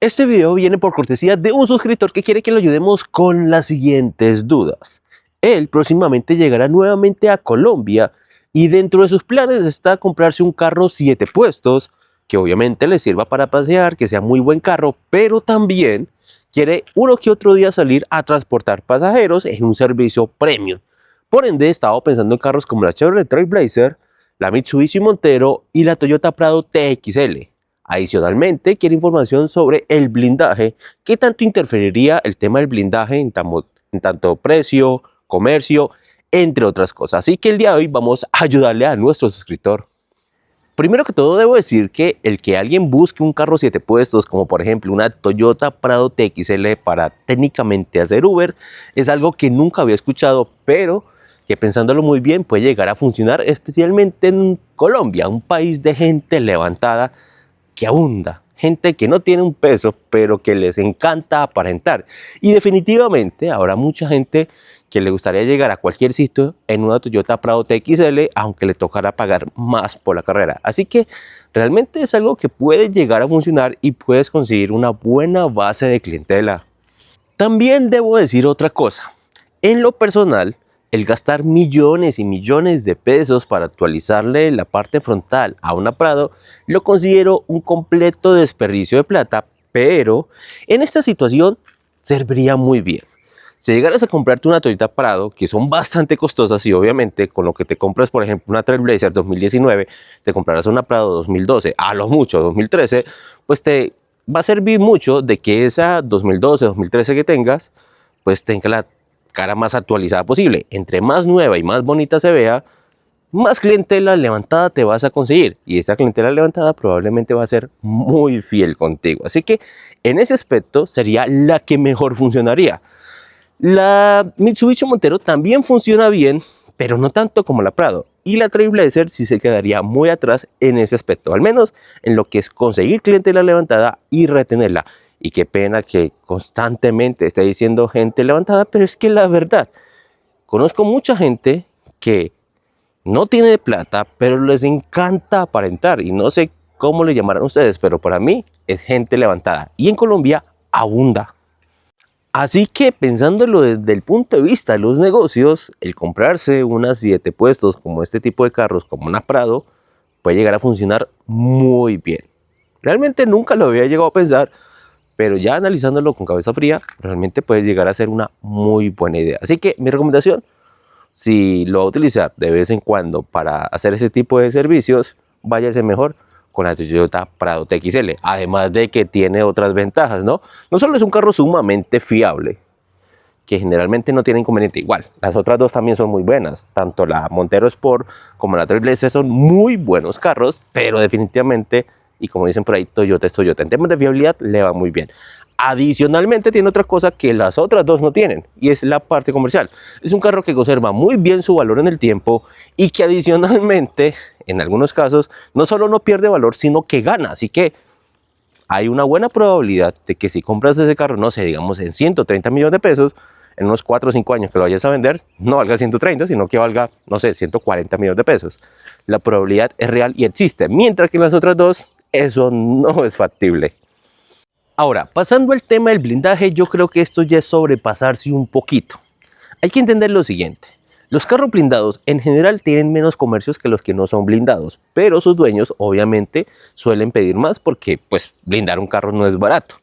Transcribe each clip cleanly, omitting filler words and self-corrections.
Este video viene por cortesía de un suscriptor que quiere que lo ayudemos con las siguientes dudas. Él próximamente llegará nuevamente a Colombia y dentro de sus planes está comprarse un carro 7 puestos, que obviamente le sirva para pasear, que sea muy buen carro, pero también quiere uno que otro día salir a transportar pasajeros en un servicio premium. Por ende, estaba pensando en carros como la Chevrolet Trailblazer, la Mitsubishi Montero y la Toyota Prado TXL. Adicionalmente, quiere información sobre el blindaje, qué tanto interferiría el tema del blindaje en tanto precio, comercio, entre otras cosas. Así que el día de hoy vamos a ayudarle a nuestro suscriptor. Primero que todo debo decir que el que alguien busque un carro 7 puestos, como por ejemplo una Toyota Prado TXL para técnicamente hacer Uber, es algo que nunca había escuchado, pero que pensándolo muy bien puede llegar a funcionar, especialmente en Colombia, un país de gente levantada que abunda, gente que no tiene un peso, pero que les encanta aparentar. Y definitivamente habrá mucha gente que le gustaría llegar a cualquier sitio en una Toyota Prado TXL, aunque le tocará pagar más por la carrera. Así que realmente es algo que puede llegar a funcionar y puedes conseguir una buena base de clientela. También debo decir otra cosa. En lo personal, el gastar millones y millones de pesos para actualizarle la parte frontal a una Prado lo considero un completo desperdicio de plata, pero en esta situación serviría muy bien. Si llegaras a comprarte una Toyota Prado, que son bastante costosas y obviamente con lo que te compras, por ejemplo, una Trailblazer 2019, te comprarás una Prado 2012, a lo mucho 2013, pues te va a servir mucho de que esa 2012, 2013 que tengas, pues tenga la cara más actualizada posible. Entre más nueva y más bonita se vea, más clientela levantada te vas a conseguir. Y esa clientela levantada probablemente va a ser muy fiel contigo. Así que en ese aspecto sería la que mejor funcionaría. La Mitsubishi Montero también funciona bien, pero no tanto como la Prado. Y la Trailblazer sí se quedaría muy atrás en ese aspecto, al menos en lo que es conseguir clientela levantada y retenerla. Y qué pena que constantemente esté diciendo gente levantada, pero es que la verdad, conozco mucha gente que no tiene plata, pero les encanta aparentar. Y no sé cómo le llamarán ustedes, pero para mí es gente levantada. Y en Colombia abunda. Así que pensándolo desde el punto de vista de los negocios, el comprarse unas 7 puestos como este tipo de carros, como una Prado, puede llegar a funcionar muy bien. Realmente nunca lo había llegado a pensar, pero ya analizándolo con cabeza fría, realmente puede llegar a ser una muy buena idea. Así que mi recomendación, si lo va a utilizar de vez en cuando para hacer ese tipo de servicios, váyase mejor con la Toyota Prado TXL, además de que tiene otras ventajas, ¿no? No solo es un carro sumamente fiable, que generalmente no tiene inconveniente igual, las otras dos también son muy buenas, tanto la Montero Sport como la Trailblazer son muy buenos carros, pero definitivamente, y como dicen por ahí, Toyota es Toyota, en temas de fiabilidad le va muy bien. Adicionalmente tiene otra cosa que las otras dos no tienen, y es la parte comercial. Es un carro que conserva muy bien su valor en el tiempo y que adicionalmente, en algunos casos, no solo no pierde valor, sino que gana. Así que hay una buena probabilidad de que si compras ese carro, no sé, digamos en 130 millones de pesos, en unos 4 o 5 años que lo vayas a vender, no valga 130, sino que valga, no sé, 140 millones de pesos. La probabilidad es real y existe, mientras que en las otras dos, eso no es factible. Ahora, pasando al tema del blindaje, yo creo que esto ya es sobrepasarse un poquito. Hay que entender lo siguiente. Los carros blindados en general tienen menos comercios que los que no son blindados, pero sus dueños obviamente suelen pedir más porque pues blindar un carro no es barato.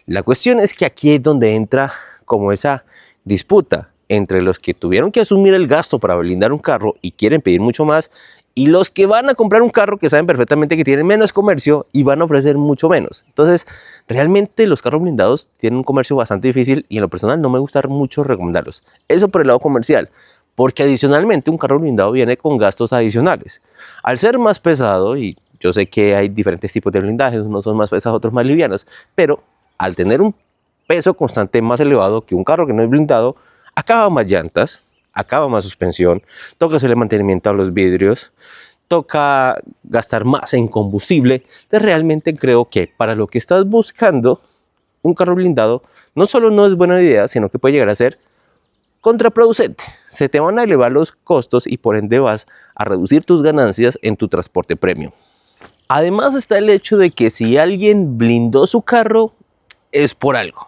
La cuestión es que aquí es donde entra como esa disputa entre los que tuvieron que asumir el gasto para blindar un carro y quieren pedir mucho más, y los que van a comprar un carro que saben perfectamente que tienen menos comercio y van a ofrecer mucho menos. Entonces, realmente los carros blindados tienen un comercio bastante difícil y en lo personal no me gusta mucho recomendarlos. Eso por el lado comercial, porque adicionalmente un carro blindado viene con gastos adicionales. Al ser más pesado, y yo sé que hay diferentes tipos de blindajes, unos son más pesados, otros más livianos, pero al tener un peso constante más elevado que un carro que no es blindado, acaba más llantas, acaba más suspensión, toca hacerle mantenimiento a los vidrios, toca gastar más en combustible. Entonces realmente creo que para lo que estás buscando, un carro blindado no solo no es buena idea, sino que puede llegar a ser contraproducente. Se te van a elevar los costos y por ende vas a reducir tus ganancias en tu transporte premium. Además está el hecho de que si alguien blindó su carro, es por algo.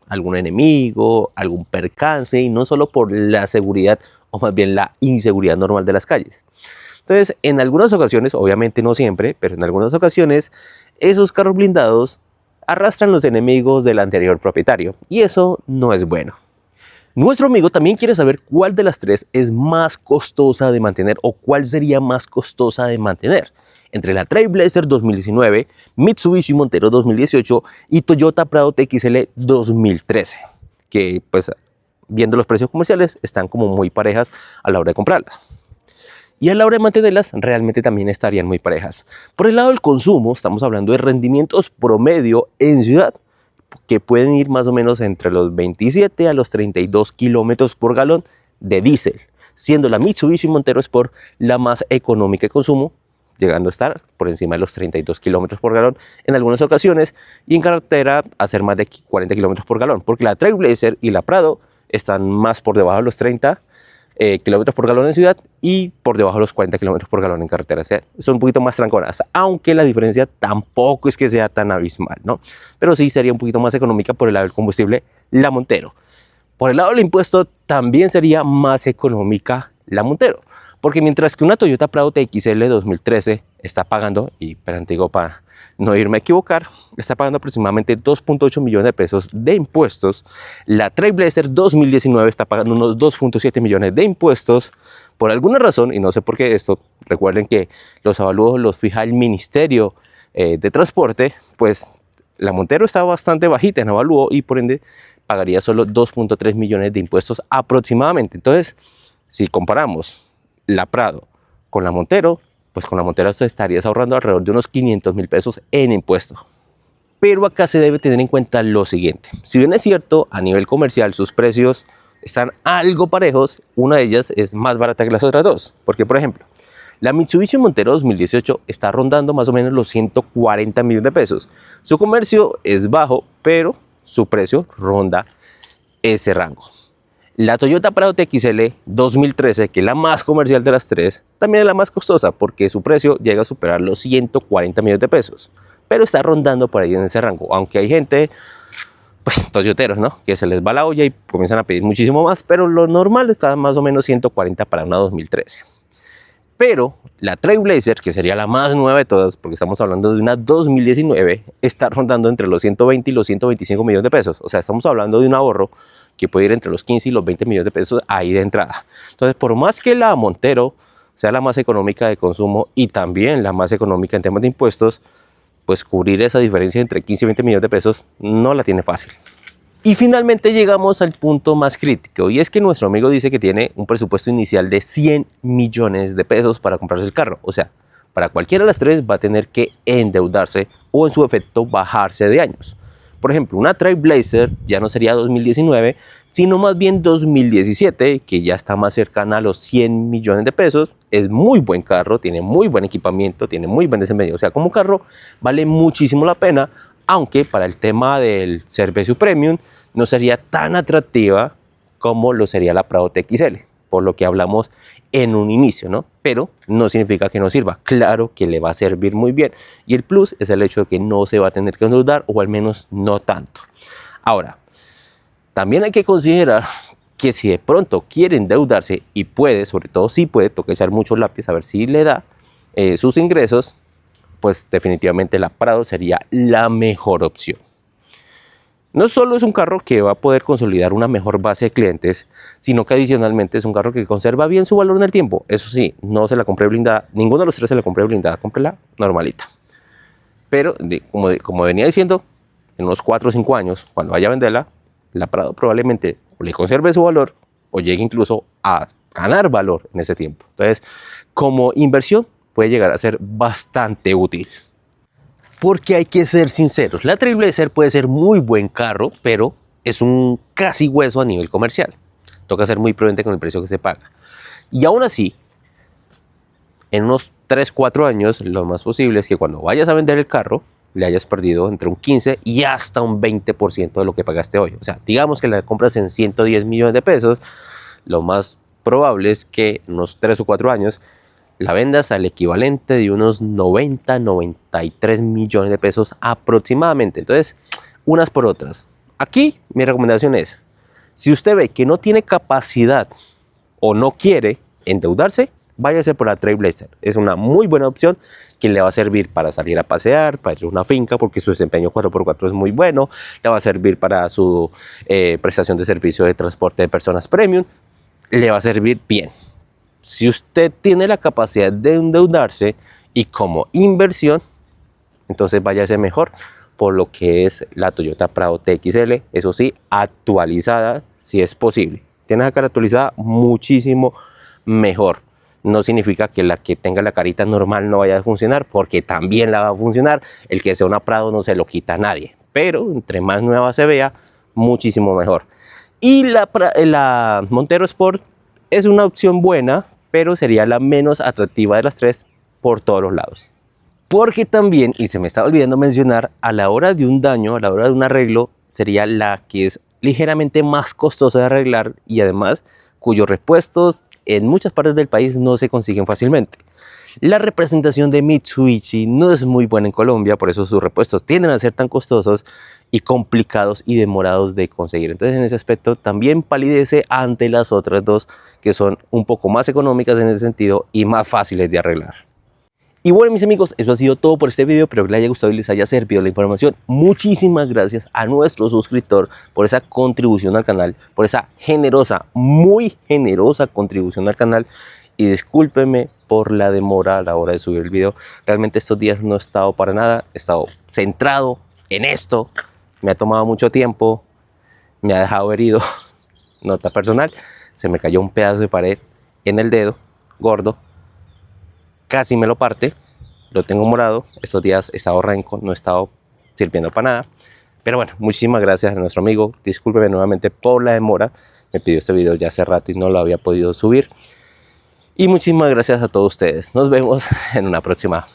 Algún enemigo, algún percance, y no solo por la seguridad, o más bien la inseguridad normal de las calles. Entonces, en algunas ocasiones, obviamente no siempre, pero en algunas ocasiones, esos carros blindados arrastran los enemigos del anterior propietario, y eso no es bueno. Nuestro amigo también quiere saber cuál de las tres es más costosa de mantener, o cuál sería más costosa de mantener, entre la Trailblazer 2019, Mitsubishi Montero 2018 y Toyota Prado TXL 2013, que pues viendo los precios comerciales están como muy parejas a la hora de comprarlas. Y a la hora de mantenerlas realmente también estarían muy parejas. Por el lado del consumo estamos hablando de rendimientos promedio en ciudad, que pueden ir más o menos entre los 27 a los 32 kilómetros por galón de diésel, siendo la Mitsubishi Montero Sport la más económica de consumo, llegando a estar por encima de los 32 kilómetros por galón en algunas ocasiones, y en carretera a ser más de 40 kilómetros por galón, porque la Trailblazer y la Prado están más por debajo de los 30 kilómetros por galón en ciudad y por debajo de los 40 kilómetros por galón en carretera. O sea, son un poquito más tranconas, aunque la diferencia tampoco es que sea tan abismal, ¿no? Pero sí sería un poquito más económica por el lado del combustible la Montero. Por el lado del impuesto también sería más económica la Montero, porque mientras que una Toyota Prado TXL 2013 está pagando, y digo para no irme a equivocar, está pagando aproximadamente 2.8 millones de pesos de impuestos, la Trailblazer 2019 está pagando unos 2.7 millones de impuestos. Por alguna razón, y no sé por qué esto, recuerden que los avalúos los fija el Ministerio de Transporte, pues la Montero está bastante bajita en avalúo y por ende pagaría solo 2.3 millones de impuestos aproximadamente. Entonces, si comparamos la Prado con la Montero, pues con la Montero se estarías ahorrando alrededor de unos 500.000 pesos en impuestos. Pero acá se debe tener en cuenta lo siguiente: si bien es cierto, a nivel comercial sus precios están algo parejos, una de ellas es más barata que las otras dos. Porque, por ejemplo, la Mitsubishi Montero 2018 está rondando más o menos los 140 millones de pesos. Su comercio es bajo, pero su precio ronda ese rango. La Toyota Prado TXL 2013, que es la más comercial de las tres, también es la más costosa porque su precio llega a superar los 140 millones de pesos. Pero está rondando por ahí en ese rango, aunque hay gente, pues toyoteros, ¿no?, que se les va la olla y comienzan a pedir muchísimo más, pero lo normal está más o menos 140 para una 2013. Pero la Trailblazer, que sería la más nueva de todas, porque estamos hablando de una 2019, está rondando entre los 120 y los 125 millones de pesos. O sea, estamos hablando de un ahorro que puede ir entre los 15 y los 20 millones de pesos ahí de entrada. Entonces, por más que la Montero sea la más económica de consumo y también la más económica en temas de impuestos, pues cubrir esa diferencia entre 15 y 20 millones de pesos no la tiene fácil. Y finalmente llegamos al punto más crítico, y es que nuestro amigo dice que tiene un presupuesto inicial de 100 millones de pesos para comprarse el carro. O sea, para cualquiera de las tres va a tener que endeudarse o en su efecto bajarse de años. Por ejemplo, una Trailblazer ya no sería 2019, sino más bien 2017, que ya está más cercana a los 100 millones de pesos. Es muy buen carro, tiene muy buen equipamiento, tiene muy buen desempeño. O sea, como carro vale muchísimo la pena, aunque para el tema del servicio premium no sería tan atractiva como lo sería la Prado TXL, por lo que hablamos en un inicio, ¿no? Pero no significa que no sirva. Claro que le va a servir muy bien, y el plus es el hecho de que no se va a tener que endeudar, o al menos no tanto. Ahora, también hay que considerar que si de pronto quiere endeudarse y puede, sobre todo si puede, toca echar mucho lápiz a ver si le da sus ingresos, pues definitivamente la Prado sería la mejor opción. No solo es un carro que va a poder consolidar una mejor base de clientes, sino que adicionalmente es un carro que conserva bien su valor en el tiempo. Eso sí, no se la compré blindada, ninguno de los tres se la compré blindada, compré la normalita. Pero como venía diciendo, en unos 4 o 5 años, cuando vaya a venderla, la Prado probablemente o le conserve su valor o llegue incluso a ganar valor en ese tiempo. Entonces, como inversión puede llegar a ser bastante útil. Porque hay que ser sinceros, la Trailblazer puede ser muy buen carro, pero es un casi hueso a nivel comercial. Toca ser muy prudente con el precio que se paga. Y aún así, en unos 3-4 años, lo más posible es que cuando vayas a vender el carro, le hayas perdido entre un 15 y hasta un 20% de lo que pagaste hoy. O sea, digamos que la compras en 110 millones de pesos, lo más probable es que en unos 3 o 4 años la vendas al equivalente de unos 90-93 millones de pesos aproximadamente. Entonces, unas por otras. Aquí mi recomendación es, si usted ve que no tiene capacidad o no quiere endeudarse, váyase por la Trailblazer. Es una muy buena opción que le va a servir para salir a pasear, para ir a una finca, porque su desempeño 4x4 es muy bueno, le va a servir para su prestación de servicio de transporte de personas premium, le va a servir bien. Si usted tiene la capacidad de endeudarse y como inversión, entonces váyase mejor por lo que es la Toyota Prado TXL, eso sí, actualizada si es posible. Tiene la cara actualizada muchísimo mejor. No significa que la que tenga la carita normal no vaya a funcionar, porque también la va a funcionar. El que sea una Prado no se lo quita a nadie, pero entre más nueva se vea, muchísimo mejor. Y la Montero Sport es una opción buena, pero sería la menos atractiva de las tres por todos los lados. Porque también, y se me estaba olvidando mencionar, a la hora de un daño, a la hora de un arreglo, sería la que es ligeramente más costosa de arreglar y además cuyos repuestos en muchas partes del país no se consiguen fácilmente. La representación de Mitsubishi no es muy buena en Colombia, por eso sus repuestos tienden a ser tan costosos y complicados y demorados de conseguir. Entonces en ese aspecto también palidece ante las otras dos, que son un poco más económicas en ese sentido y más fáciles de arreglar. Y bueno, mis amigos, eso ha sido todo por este video. Espero que les haya gustado y les haya servido la información. Muchísimas gracias a nuestro suscriptor por esa contribución al canal, por esa generosa, muy generosa contribución al canal. Y discúlpenme por la demora a la hora de subir el video. Realmente estos días no he estado para nada, he estado centrado en esto. Me ha tomado mucho tiempo, me ha dejado herido. Nota personal, se me cayó un pedazo de pared en el dedo gordo. Casi me lo parte, lo tengo morado. Estos días he estado renco, no he estado sirviendo para nada. Pero bueno, muchísimas gracias a nuestro amigo. Discúlpeme nuevamente por la demora. Me pidió este video ya hace rato y no lo había podido subir. Y muchísimas gracias a todos ustedes. Nos vemos en una próxima.